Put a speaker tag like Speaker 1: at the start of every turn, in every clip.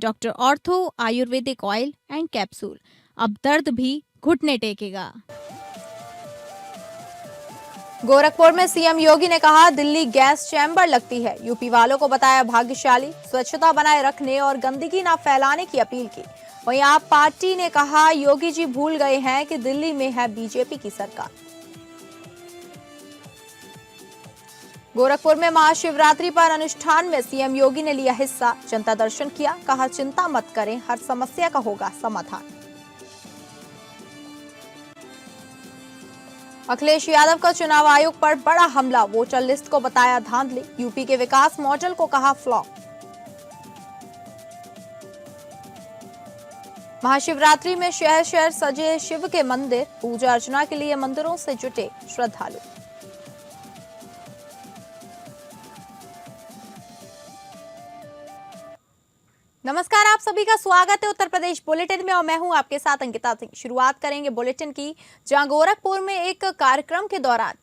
Speaker 1: Doctor ortho Ayurvedic oil and capsule, अब दर्द भी घुटने टेकेगा।
Speaker 2: गोरखपुर में सीएम योगी ने कहा दिल्ली गैस चैम्बर लगती है, यूपी वालों को बताया भाग्यशाली, स्वच्छता बनाए रखने और गंदगी न फैलाने की अपील की। वहीं आप पार्टी ने कहा योगी जी भूल गए हैं कि दिल्ली में है बीजेपी की सरकार। गोरखपुर में महाशिवरात्रि पर अनुष्ठान में सीएम योगी ने लिया हिस्सा, जनता दर्शन किया, कहा चिंता मत करें, हर समस्या का होगा समाधान। अखिलेश यादव का चुनाव आयोग पर बड़ा हमला, वोटर लिस्ट को बताया धांधली, यूपी के विकास मॉडल को कहा फ्लॉप। महाशिवरात्रि में शहर शहर सजे शिव के मंदिर, पूजा अर्चना के लिए मंदिरों से जुटे श्रद्धालु। नमस्कार, आप सभी का स्वागत है उत्तर प्रदेश बुलेटिन में और मैं हूं आपके साथ अंकिता सिंह। शुरुआत करेंगे बुलेटिन की, जहां गोरखपुर में एक कार्यक्रम के दौरान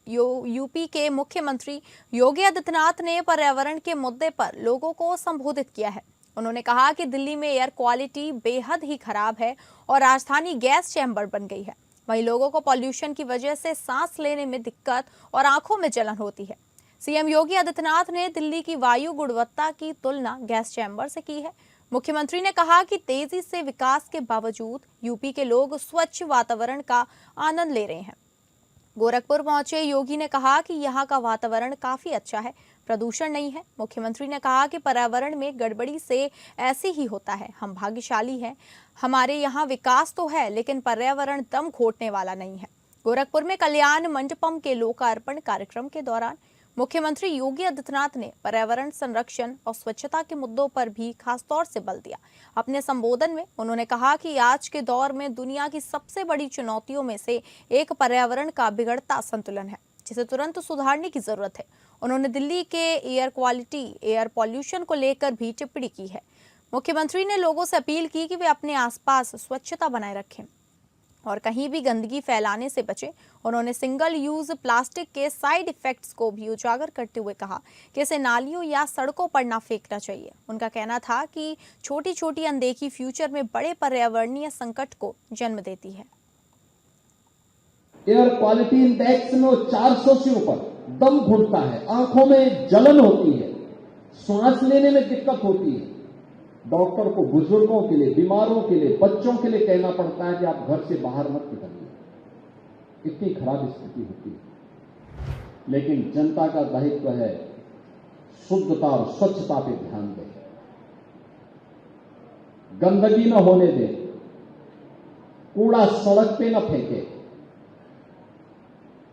Speaker 2: यूपी के मुख्यमंत्री योगी आदित्यनाथ ने पर्यावरण के मुद्दे पर लोगों को संबोधित किया है। उन्होंने कहा कि दिल्ली में एयर क्वालिटी बेहद ही खराब है और राजधानी गैस चैम्बर बन गई है। वहीं लोगों को पॉल्यूशन की वजह से सांस लेने में दिक्कत और आंखों में जलन होती है। सीएम योगी आदित्यनाथ ने दिल्ली की वायु गुणवत्ता की तुलना गैस चैम्बर से की है। मुख्यमंत्री ने कहा कि तेजी से विकास के बावजूद यूपी के लोग स्वच्छ वातावरण का आनंद ले रहे हैं। गोरखपुर पहुंचे योगी ने कहा कि यहाँ का वातावरण काफी अच्छा है, प्रदूषण नहीं है। मुख्यमंत्री ने कहा कि पर्यावरण में गड़बड़ी से ऐसे ही होता है, हम भाग्यशाली हैं, हमारे यहाँ विकास तो है लेकिन पर्यावरण दम घोटने वाला नहीं है। गोरखपुर में कल्याण मंडपम के लोकार्पण कार्यक्रम के दौरान मुख्यमंत्री योगी आदित्यनाथ ने पर्यावरण संरक्षण और स्वच्छता के मुद्दों पर भी खासतौर से बल दिया। अपने संबोधन में उन्होंने कहा कि आज के दौर में दुनिया की सबसे बड़ी चुनौतियों में से एक पर्यावरण का बिगड़ता संतुलन है, जिसे तुरंत सुधारने की जरूरत है। उन्होंने दिल्ली के एयर क्वालिटी, एयर पॉल्यूशन को लेकर भी टिप्पणी की है। मुख्यमंत्री ने लोगों से अपील की कि वे अपने आसपास स्वच्छता बनाए रखें और कहीं भी गंदगी फैलाने से बचें। उन्होंने सिंगल यूज प्लास्टिक के साइड इफेक्ट्स को भी उजागर करते हुए कहा कि इसे नालियों या सड़कों पर ना फेंकना चाहिए। उनका कहना था कि छोटी छोटी अनदेखी फ्यूचर में बड़े पर्यावरणीय संकट को जन्म देती है।
Speaker 3: एयर क्वालिटी इंडेक्स में 400 से ऊपर दम घुटता है, आंखों में जलन होती है, सांस लेने में दिक्कत होती है। डॉक्टर को बुजुर्गों के लिए, बीमारों के लिए, बच्चों के लिए कहना पड़ता है कि आप घर से बाहर मत निकलिए, इतनी खराब स्थिति होती है। लेकिन जनता का दायित्व है शुद्धता और स्वच्छता पे ध्यान दें, गंदगी न होने दें, कूड़ा सड़क पे न फेंके,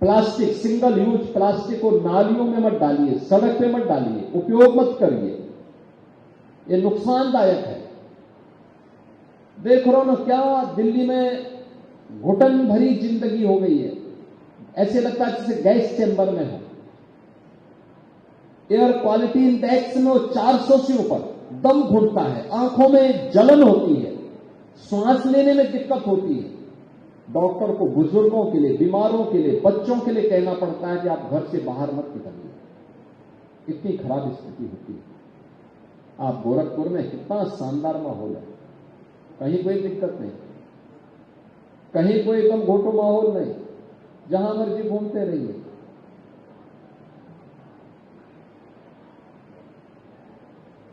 Speaker 3: प्लास्टिक, सिंगल यूज प्लास्टिक को नालियों में मत डालिए, सड़क पे मत डालिए, उपयोग मत करिए, ये नुकसानदायक है। देख रहे हो ना क्या दिल्ली में घुटन भरी जिंदगी हो गई है, ऐसे लगता है जैसे गैस चैम्बर में हो। एयर क्वालिटी इंडेक्स में 400 से ऊपर दम घुटता है, आंखों में जलन होती है, सांस लेने में दिक्कत होती है। डॉक्टर को बुजुर्गों के लिए, बीमारों के लिए, बच्चों के लिए कहना पड़ता है कि आप घर से बाहर मत निकलिए, इतनी खराब स्थिति होती है। आप गोरखपुर में कितना शानदार माहौल है, कहीं कोई दिक्कत नहीं, कहीं कोई एकदम घोटो माहौल नहीं, जहां मर्जी घूमते रहिए।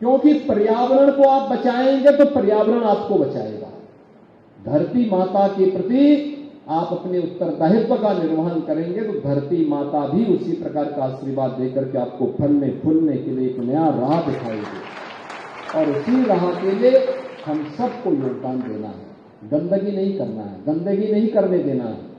Speaker 3: क्योंकि पर्यावरण को आप बचाएंगे तो पर्यावरण आपको बचाएगा। धरती माता के प्रति आप अपने उत्तरदायित्व का निर्वहन करेंगे तो धरती माता भी उसी प्रकार का आशीर्वाद देकर के आपको फलने फूलने के लिए एक नया राह दिखाएगी और उसी राह के लिए हम सबको योगदान देना है। गंदगी नहीं करना है, गंदगी नहीं करने देना है।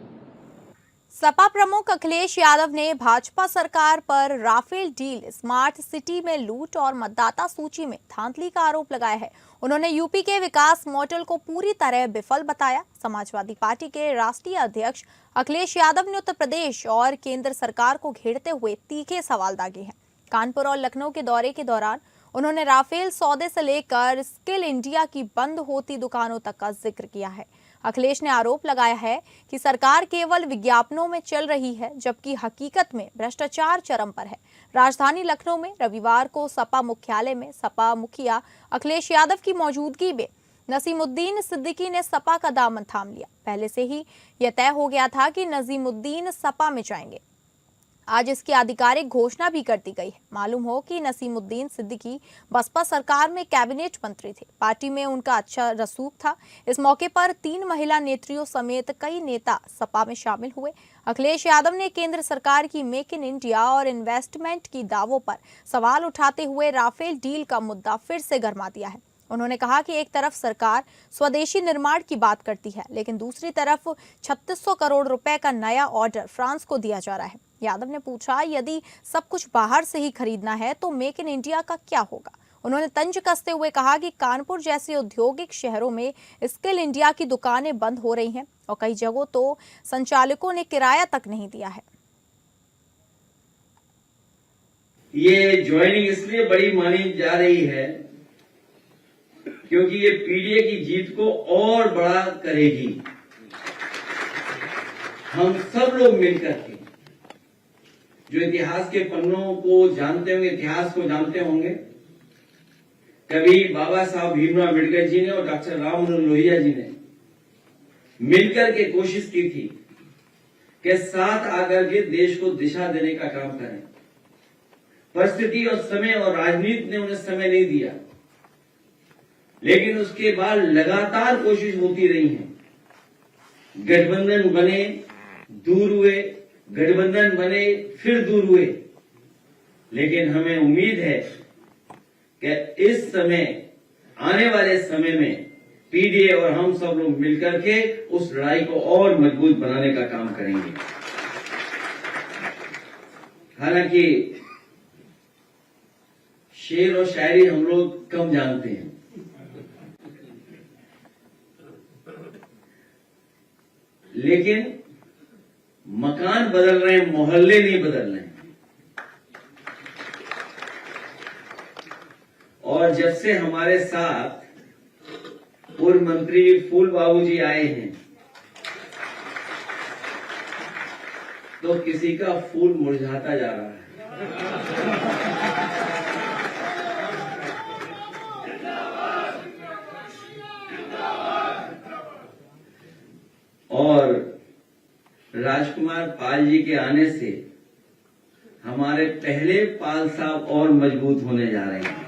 Speaker 2: सपा प्रमुख अखिलेश यादव ने भाजपा सरकार पर राफेल डील, स्मार्ट सिटी में लूट और मतदाता सूची में धांधली का आरोप लगाया है। उन्होंने यूपी के विकास मॉडल को पूरी तरह विफल बताया। समाजवादी पार्टी के राष्ट्रीय अध्यक्ष अखिलेश यादव ने उत्तर प्रदेश और केंद्र सरकार को घेरते हुए तीखे सवाल दागे हैं। कानपुर और लखनऊ के दौरे के दौरान उन्होंने राफेल सौदे से लेकर स्किल इंडिया की बंद होती दुकानों तक का जिक्र किया है। अखिलेश ने आरोप लगाया है कि सरकार केवल विज्ञापनों में चल रही है, जबकि हकीकत में भ्रष्टाचार चरम पर है। राजधानी लखनऊ में रविवार को सपा मुख्यालय में सपा मुखिया अखिलेश यादव की मौजूदगी में नसीमुद्दीन सिद्दीकी ने सपा का दामन थाम लिया। पहले से ही यह तय हो गया था कि नसीमुद्दीन सपा में जाएंगे। आज इसकी आधिकारिक घोषणा भी कर दी गई है। मालूम हो कि नसीमुद्दीन सिद्दीकी बसपा सरकार में कैबिनेट मंत्री थे। पार्टी में उनका अच्छा रसूख था। इस मौके पर 3 महिला नेत्रियों समेत कई नेता सपा में शामिल हुए। अखिलेश यादव ने केंद्र सरकार की मेक इन इंडिया और इन्वेस्टमेंट की दावों पर सवाल उठाते हुए राफेल डील का मुद्दा फिर से गरमा दिया है। उन्होंने कहा कि एक तरफ सरकार स्वदेशी निर्माण की बात करती है, लेकिन दूसरी तरफ 3600 करोड़ रुपए का नया ऑर्डर फ्रांस को दिया जा रहा है। यादव ने पूछा, यदि सब कुछ बाहर से ही खरीदना है तो मेक इन इंडिया का क्या होगा। उन्होंने तंज कसते हुए कहा कि कानपुर जैसे औद्योगिक शहरों में स्किल इंडिया की दुकानें बंद हो रही हैं और कई जगहों तो संचालकों ने किराया तक नहीं दिया है।
Speaker 4: ये ज्वाइनिंग इसलिए बड़ी मानी जा रही है क्योंकि ये पीडीए की जीत को और बड़ा करेगी। हम सब लोग मिलकर के जो इतिहास के पन्नों को जानते होंगे, इतिहास को जानते होंगे, कभी बाबा साहब भीमराव अम्बेडकर जी ने और डॉक्टर राम मनोहर लोहिया जी ने मिलकर के कोशिश की थी कि साथ आकर के देश को दिशा देने का काम करें। परिस्थिति और समय और राजनीति ने उन्हें समय नहीं दिया, लेकिन उसके बाद लगातार कोशिश होती रही है। गठबंधन बने, दूर हुए, गठबंधन बने, फिर दूर हुए, लेकिन हमें उम्मीद है कि इस समय, आने वाले समय में पीडीए और हम सब लोग मिलकर के उस लड़ाई को और मजबूत बनाने का काम करेंगे। हालांकि शेर और शायरी हम लोग कम जानते हैं, लेकिन मकान बदल रहे हैं, मोहल्ले नहीं बदल रहे हैं। और जब से हमारे साथ पूर्व मंत्री फूल बाबूजी आए हैं तो किसी का फूल मुरझाता जा रहा है। और राजकुमार पाल जी के आने से हमारे पहले पाल साहब और मजबूत होने जा रहे हैं।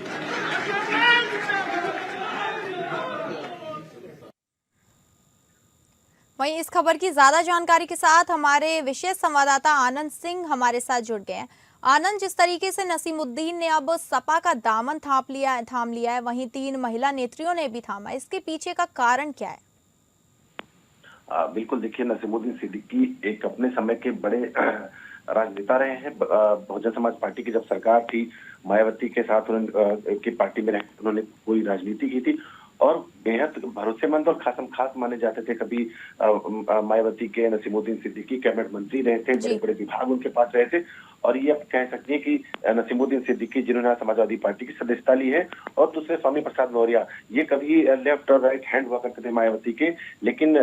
Speaker 2: वहीं इस खबर की ज्यादा जानकारी के साथ हमारे विशेष संवाददाता आनंद सिंह हमारे साथ जुड़ गए हैं। आनंद, जिस तरीके से नसीमुद्दीन ने अब सपा का दामन थाम लिया है, वहीं 3 महिला नेत्रियों ने भी थामा, इसके पीछे का कारण क्या है?
Speaker 5: बिल्कुल, देखिए, नसीमुद्दीन सिद्दीकी एक अपने समय के बड़े राजनेता रहे हैं। बहुजन समाज पार्टी की जब सरकार थी, मायावती के साथ उन्होंने पार्टी में रहकर उन्होंने पूरी राजनीति की थी और बेहद भरोसेमंद और खासम खास माने जाते थे। कभी मायावती के नसीमुद्दीन सिद्दीकी कैबिनेट मंत्री रहे थे, बड़े बड़े विभाग उनके पास रहे थे। और ये आप कह सकते हैं कि नसीमुद्दीन सिद्दीकी जिन्होंने समाजवादी पार्टी की सदस्यता ली है, और दूसरे स्वामी प्रसाद मौर्य, ये कभी लेफ्ट और राइट हैंड हुआ करते थे मायावती के, लेकिन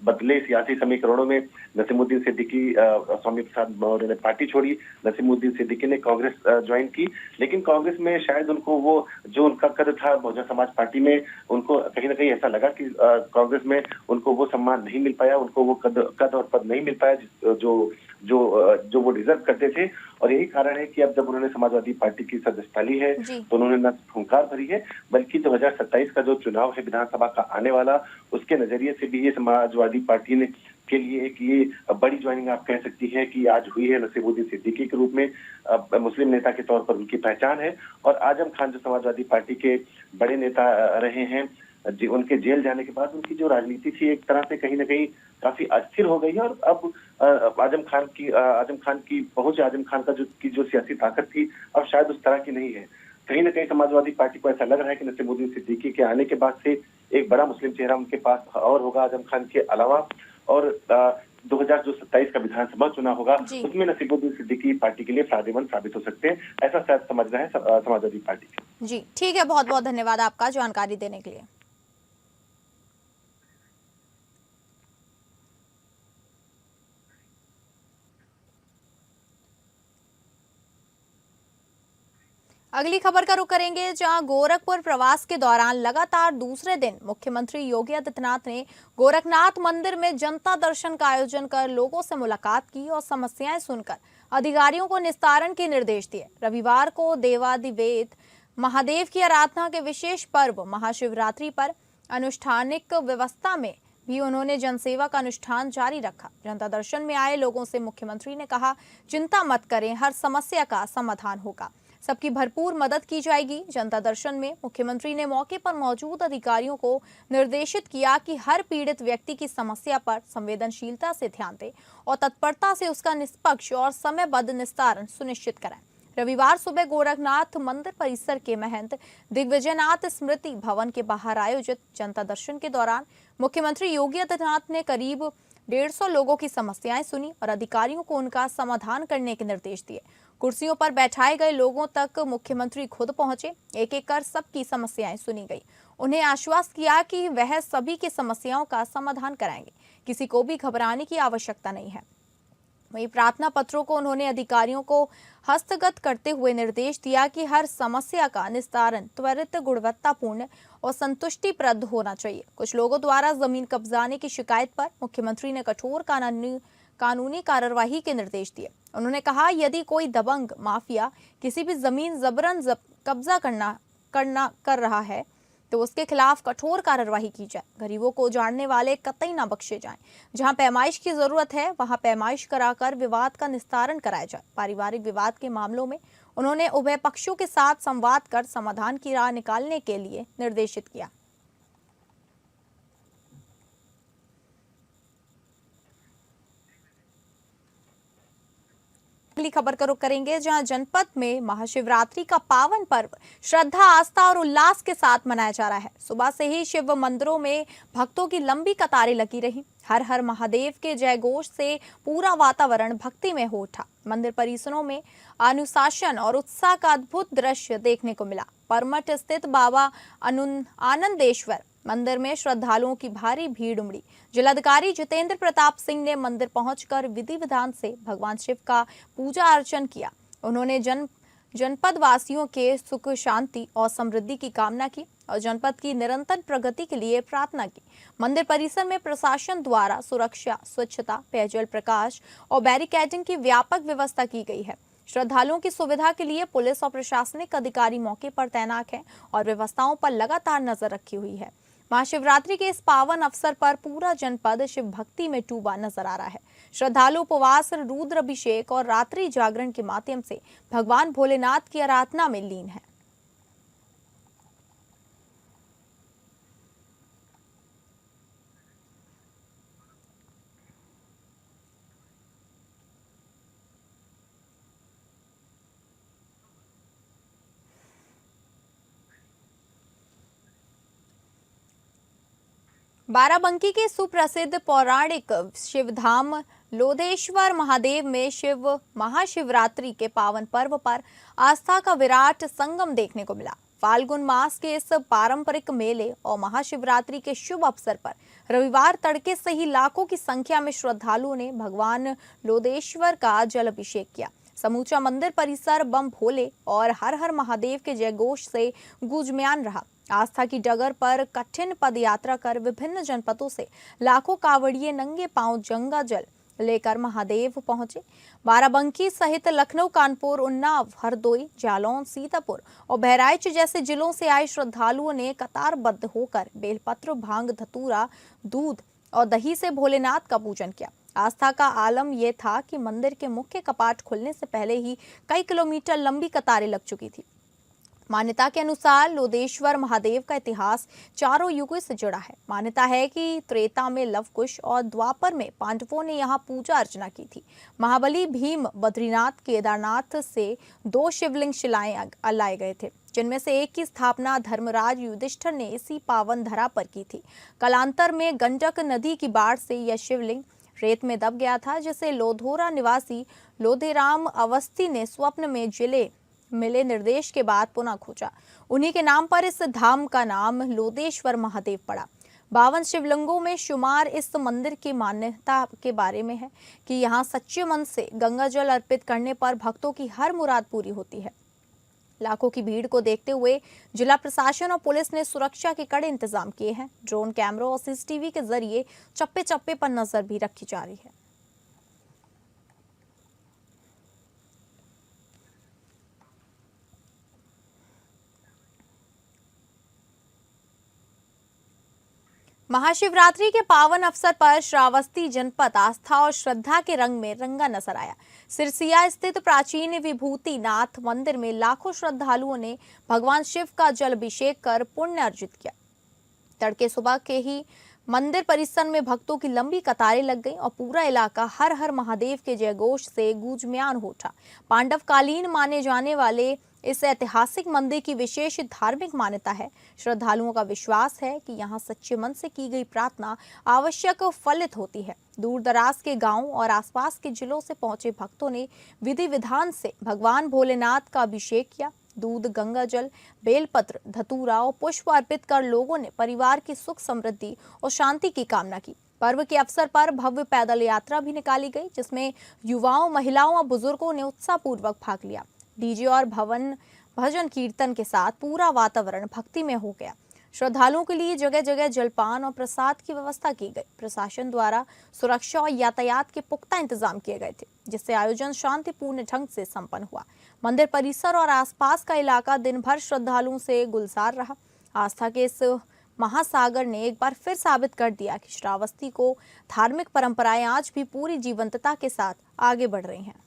Speaker 5: बदले सियासी समीकरणों में नसीमुद्दीन सिद्दीकी, स्वामी प्रसाद मौर्य ने पार्टी छोड़ी, नसीमुद्दीन सिद्दीकी ने कांग्रेस ज्वाइन की। लेकिन कांग्रेस में शायद उनको वो जो उनका कद था बहुजन समाज पार्टी में, उनको कहीं ना कहीं ऐसा लगा कि कांग्रेस में उनको वो सम्मान नहीं मिल पाया, उनको वो कद और पद नहीं मिल पाया जो वो डिजर्व करते थे। और यही कारण है कि अब जब उन्होंने समाजवादी पार्टी की सदस्यता ली है तो उन्होंने न फुंकार भरी है, बल्कि 2027 का जो चुनाव है विधानसभा का आने वाला, उसके नजरिए से भी ये समाजवादी पार्टी ने के लिए एक ये बड़ी ज्वाइनिंग आप कह सकती है कि आज हुई है। नसीमुद्दीन सिद्दीकी के रूप में मुस्लिम नेता के तौर पर उनकी पहचान है। और आजम खान जो समाजवादी पार्टी के बड़े नेता रहे हैं, उनके जेल जाने के बाद उनकी जो राजनीति थी एक तरह से कहीं ना कहीं काफी अस्थिर हो गई है। और अब आजम खान की पहुंच, आजम खान का जो सियासी ताकत थी, अब शायद उस तरह की नहीं है। कहीं ना कहीं समाजवादी पार्टी को ऐसा लग रहा है कि नसीमुद्दीन सिद्दीकी के आने के बाद से एक बड़ा मुस्लिम चेहरा उनके पास और होगा आजम खान के अलावा। और 2027 का विधानसभा चुनाव होगा, उसमें नसीमुद्दीन सिद्दीकी पार्टी के लिए फायदेमंद साबित हो सकते हैं, ऐसा शायद समझना है समाजवादी पार्टी का।
Speaker 2: जी ठीक है, बहुत बहुत धन्यवाद आपका जानकारी देने के लिए। अगली खबर का रुख करेंगे, जहां गोरखपुर प्रवास के दौरान लगातार दूसरे दिन मुख्यमंत्री योगी आदित्यनाथ ने गोरखनाथ मंदिर में जनता दर्शन का आयोजन कर लोगों से मुलाकात की और समस्याएं सुनकर अधिकारियों को निस्तारण के निर्देश दिए। रविवार को देवादिदेव महादेव की आराधना के विशेष पर्व महाशिवरात्रि पर अनुष्ठानिक व्यवस्था में भी उन्होंने जनसेवा का अनुष्ठान जारी रखा। जनता दर्शन में आए लोगों से मुख्यमंत्री ने कहा, चिंता मत करें, हर समस्या का समाधान होगा, सबकी भरपूर मदद की जाएगी। जनता दर्शन में मुख्यमंत्री ने मौके पर मौजूद अधिकारियों को निर्देशित किया कि हर पीड़ित व्यक्ति की समस्या पर संवेदनशीलता से ध्यान दें और तत्परता से उसका निष्पक्ष और समयबद्ध निस्तारण सुनिश्चित कराएं। रविवार सुबह गोरखनाथ मंदिर परिसर के महंत दिग्विजयनाथ स्मृति भवन के बाहर आयोजित जनता दर्शन के दौरान मुख्यमंत्री योगी आदित्यनाथ ने करीब 150 लोगों की समस्याएं सुनी और अधिकारियों को उनका समाधान करने के निर्देश दिए। कुर्सियों पर बैठाए गए लोगों तक मुख्यमंत्री खुद पहुंचे, एक एक कर सबकी समस्याएं सुनी गई। उन्हें आश्वस्त किया कि वह सभी की समस्याओं का समाधान कराएंगे, किसी को भी घबराने की आवश्यकता नहीं है। वहीं प्रार्थना पत्रों को उन्होंने अधिकारियों को हस्तगत करते हुए निर्देश दिया कि हर समस्या का निस्तारण त्वरित, गुणवत्तापूर्ण और संतुष्टिप्रद होना चाहिए। कुछ लोगों द्वारा जमीन कब्जाने की शिकायत पर मुख्यमंत्री ने कठोर कानूनी कार्यवाही के निर्देश दिए। उन्होंने कहा, यदि कोई दबंग माफिया किसी भी जमीन जबरन कब्जा कर रहा है तो उसके खिलाफ कठोर कार्यवाही की जाए। गरीबों को उजाड़ने वाले कतई न बख्शे जाएं। जहां पैमाइश की जरूरत है वहां पैमाइश कराकर विवाद का निस्तारण कराया जाए। पारिवारिक विवाद के मामलों में उन्होंने उभय पक्षों के साथ संवाद कर समाधान की राह निकालने के लिए निर्देशित किया। अगली खबर का रुख करेंगे, जहां जनपद में महाशिवरात्रि का पावन पर्व श्रद्धा, आस्था और उल्लास के साथ मनाया जा रहा है। सुबह से ही शिव मंदिरों में भक्तों की लंबी कतारें लगी रही। हर हर महादेव के जयघोष से पूरा वातावरण भक्ति में हो उठा। मंदिर परिसरों में अनुशासन और उत्साह का अद्भुत दृश्य देखने को मिला। परमठ स्थित बाबा आनंदेश्वर मंदिर में श्रद्धालुओं की भारी भीड़ उमड़ी। जिलाधिकारी जितेंद्र प्रताप सिंह ने मंदिर पहुंचकर विधि विधान से भगवान शिव का पूजा अर्चन किया। उन्होंने जनपद वासियों के सुख, शांति और समृद्धि की कामना की और जनपद की निरंतर प्रगति के लिए प्रार्थना की। मंदिर परिसर में प्रशासन द्वारा सुरक्षा, स्वच्छता, पेयजल, प्रकाश और बैरिकेडिंग की व्यापक व्यवस्था की गई है। श्रद्धालुओं की सुविधा के लिए पुलिस और प्रशासनिक अधिकारी मौके पर तैनात हैं और व्यवस्थाओं पर लगातार नजर रखी हुई है। महाशिवरात्रि के इस पावन अवसर पर पूरा जनपद शिव भक्ति में डूबा नजर आ रहा है। श्रद्धालु उपवास, रुद्र अभिषेक और रात्रि जागरण के माध्यम से भगवान भोलेनाथ की आराधना में लीन है। बाराबंकी के सुप्रसिद्ध पौराणिक शिवधाम लोधेश्वर महादेव में शिव महाशिवरात्रि के पावन पर्व पर आस्था का विराट संगम देखने को मिला। फाल्गुन मास के इस पारंपरिक मेले और महाशिवरात्रि के शुभ अवसर पर रविवार तड़के से ही लाखों की संख्या में श्रद्धालुओं ने भगवान लोधेश्वर का जल अभिषेक किया। समूचा मंदिर परिसर बम भोले और हर हर महादेव के जयघोष से गूंजमान रहा। आस्था की डगर पर कठिन पद यात्रा कर विभिन्न जनपदों से लाखों कावड़िए नंगे पांव गंगा जल लेकर महादेव पहुंचे। बाराबंकी सहित लखनऊ, कानपुर, उन्नाव, हरदोई, जालौन, सीतापुर और बहराइच जैसे जिलों से आए श्रद्धालुओं ने कतारबद्ध होकर बेलपत्र, भांग, धतूरा, दूध और दही से भोलेनाथ का पूजन किया। आस्था का आलम यह था कि मंदिर के मुख्य कपाट खुलने से पहले ही कई किलोमीटर लंबी कतारें लग चुकी थी। मान्यता के अनुसार लोधेश्वर महादेव का इतिहास चारों युगों से जुड़ा है। मान्यता है कि त्रेता में लव कुश और द्वापर में पांडवों ने यहाँ पूजा अर्चना की थी। महाबली, भीम, बद्रीनाथ, केदारनाथ से 2 शिवलिंग शिलाएं लाए गए थे, जिनमें से एक की स्थापना धर्मराज युधिष्ठिर ने इसी पावन धरा पर की थी। कालांतर में गंडक नदी की बाढ़ से यह शिवलिंग रेत में दब गया था, जिसे लोधोरा निवासी लोधेराम अवस्थी ने स्वप्न में मिले निर्देश के बाद पुनः खोजा। उन्हीं के नाम पर इस धाम का नाम लोधेश्वर महादेव पड़ा। 52 शिवलिंगों में शुमार इस मंदिर की मान्यता के बारे में है कि यहाँ सच्चे मन से गंगा जल अर्पित करने पर भक्तों की हर मुराद पूरी होती है। लाखों की भीड़ को देखते हुए जिला प्रशासन और पुलिस ने सुरक्षा के कड़े इंतजाम किए हैं। ड्रोन कैमरों और सीसीटीवी के जरिए चप्पे चप्पे पर नजर भी रखी जा रही है। महाशिवरात्रि के पावन अवसर पर श्रावस्ती जनपद आस्था और श्रद्धा के रंग में रंगा नजर आया। सिरसिया स्थित प्राचीन विभूति नाथ मंदिर में लाखों श्रद्धालुओं ने भगवान शिव का जल अभिषेक कर पुण्य अर्जित किया। तड़के सुबह के ही मंदिर परिसर में भक्तों की लंबी कतारें लग गईं और पूरा इलाका हर हर महादेव के जयघोष से गूंजम्यान हो उठा। पांडवकालीन माने जाने वाले इस ऐतिहासिक मंदिर की विशेष धार्मिक मान्यता है। श्रद्धालुओं का विश्वास है कि यहाँ सच्चे मन से की गई प्रार्थना आवश्यक फलित होती है। दूर दराज के गांवों और आसपास के जिलों से पहुंचे भक्तों ने विधि विधान से भगवान भोलेनाथ का अभिषेक किया। दूध, गंगा जल, बेलपत्र, धतूरा और पुष्प अर्पित कर लोगों ने परिवार की सुख समृद्धि और शांति की कामना की। पर्व के अवसर पर भव्य पैदल यात्रा भी निकाली गई, जिसमें युवाओं, महिलाओं और बुजुर्गों ने उत्साहपूर्वक भाग लिया। डीजे और भजन कीर्तन के साथ पूरा वातावरण भक्तिमय हो गया। श्रद्धालुओं के लिए जगह जगह जलपान और प्रसाद की व्यवस्था की गई। प्रशासन द्वारा सुरक्षा और यातायात के पुख्ता इंतजाम किए गए थे, जिससे आयोजन शांतिपूर्ण ढंग से संपन्न हुआ। मंदिर परिसर और आसपास का इलाका दिन भर श्रद्धालुओं से गुलजार रहा। आस्था के इस महासागर ने एक बार फिर साबित कर दिया कि श्रावस्ती को धार्मिक परंपराएं आज भी पूरी जीवंतता के साथ आगे बढ़ रही हैं।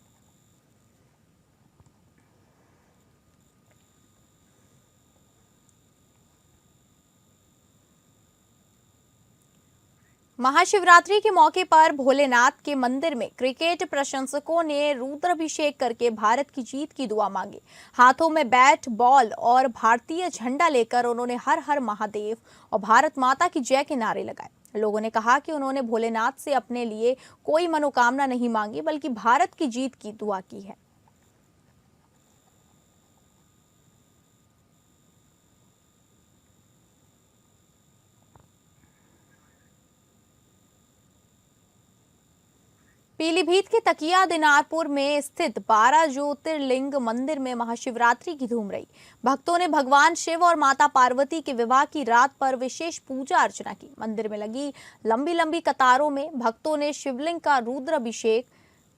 Speaker 2: महाशिवरात्रि के मौके पर भोलेनाथ के मंदिर में क्रिकेट प्रशंसकों ने रुद्राभिषेक करके भारत की जीत की दुआ मांगी। हाथों में बैट, बॉल और भारतीय झंडा लेकर उन्होंने हर हर महादेव और भारत माता की जय के नारे लगाए। लोगों ने कहा कि उन्होंने भोलेनाथ से अपने लिए कोई मनोकामना नहीं मांगी, बल्कि भारत की जीत की दुआ की है। पीलीभीत के तकिया दिनारपुर में स्थित 12 ज्योतिर्लिंग मंदिर में महाशिवरात्रि की धूम रही। भक्तों ने भगवान शिव और माता पार्वती के विवाह की रात पर विशेष पूजा अर्चना की। मंदिर में लगी लंबी लंबी कतारों में भक्तों ने शिवलिंग का रुद्राभिषेक,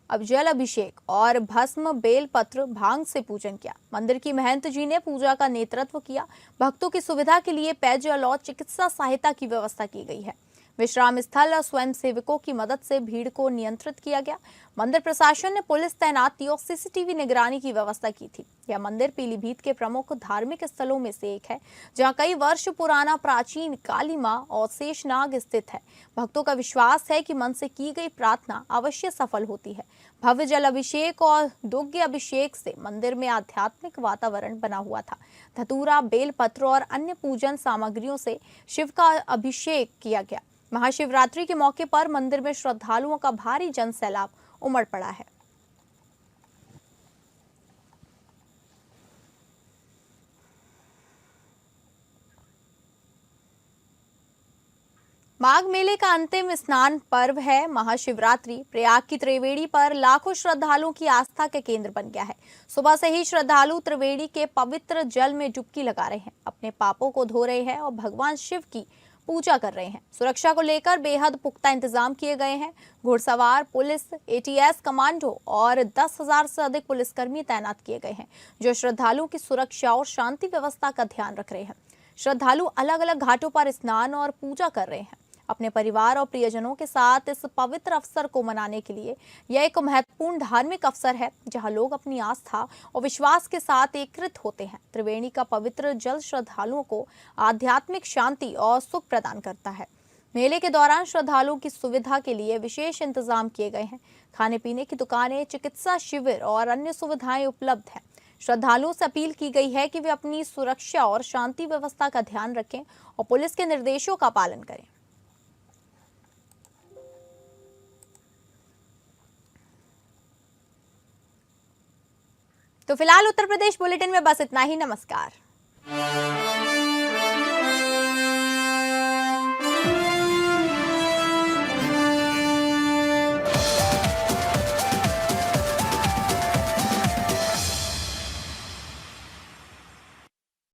Speaker 2: जल अभिषेक और भस्म, बेलपत्र, भांग से पूजन किया। मंदिर की महंत जी ने पूजा का नेतृत्व किया। भक्तों की सुविधा के लिए पेयजल और चिकित्सा सहायता की व्यवस्था की गई है। विश्राम स्थल और स्वयं सेवकों की मदद से भीड़ को नियंत्रित किया गया। मंदिर प्रशासन ने पुलिस तैनाती और सीसीटीवी निगरानी की व्यवस्था की थी। यह मंदिर पीलीभीत के प्रमुख धार्मिक स्थलों में से एक है, जहां कई वर्ष पुराना प्राचीन काली मां और शेषनाग स्थित है। भक्तों का विश्वास है कि मन से की गई प्रार्थना अवश्य सफल होती है। भव्य जल अभिषेक और दुग्ध अभिषेक से मंदिर में आध्यात्मिक वातावरण बना हुआ था। धतूरा, बेलपत्र और अन्य पूजन सामग्रियों से शिव का अभिषेक किया गया। महाशिवरात्रि के मौके पर मंदिर में श्रद्धालुओं का भारी जनसैलाब उमड़ पड़ा है। माघ मेले का अंतिम स्नान पर्व है महाशिवरात्रि। प्रयाग की त्रिवेणी पर लाखों श्रद्धालुओं की आस्था का केंद्र बन गया है। सुबह से ही श्रद्धालु त्रिवेणी के पवित्र जल में डुबकी लगा रहे हैं, अपने पापों को धो रहे हैं और भगवान शिव की पूजा कर रहे हैं। सुरक्षा को लेकर बेहद पुख्ता इंतजाम किए गए हैं। घुड़सवार, पुलिस, एटीएस कमांडो और 10,000 से अधिक पुलिसकर्मी तैनात किए गए हैं, जो श्रद्धालुओं की सुरक्षा और शांति व्यवस्था का ध्यान रख रहे हैं। श्रद्धालु अलग अलग घाटों पर स्नान और पूजा कर रहे हैं। अपने परिवार और प्रियजनों के साथ इस पवित्र अवसर को मनाने के लिए यह एक महत्वपूर्ण धार्मिक अवसर है, जहां लोग अपनी आस्था और विश्वास के साथ एकत्रित होते हैं। त्रिवेणी का पवित्र जल श्रद्धालुओं को आध्यात्मिक शांति और सुख प्रदान करता है। मेले के दौरान श्रद्धालुओं की सुविधा के लिए विशेष इंतजाम किए गए हैं। खाने पीने की दुकानें, चिकित्सा शिविर और अन्य सुविधाएं उपलब्ध हैं। श्रद्धालुओं से अपील की गई है कि वे अपनी सुरक्षा और शांति व्यवस्था का ध्यान रखें और पुलिस के निर्देशों का पालन करें। तो फिलहाल उत्तर प्रदेश बुलेटिन में बस इतना ही। नमस्कार।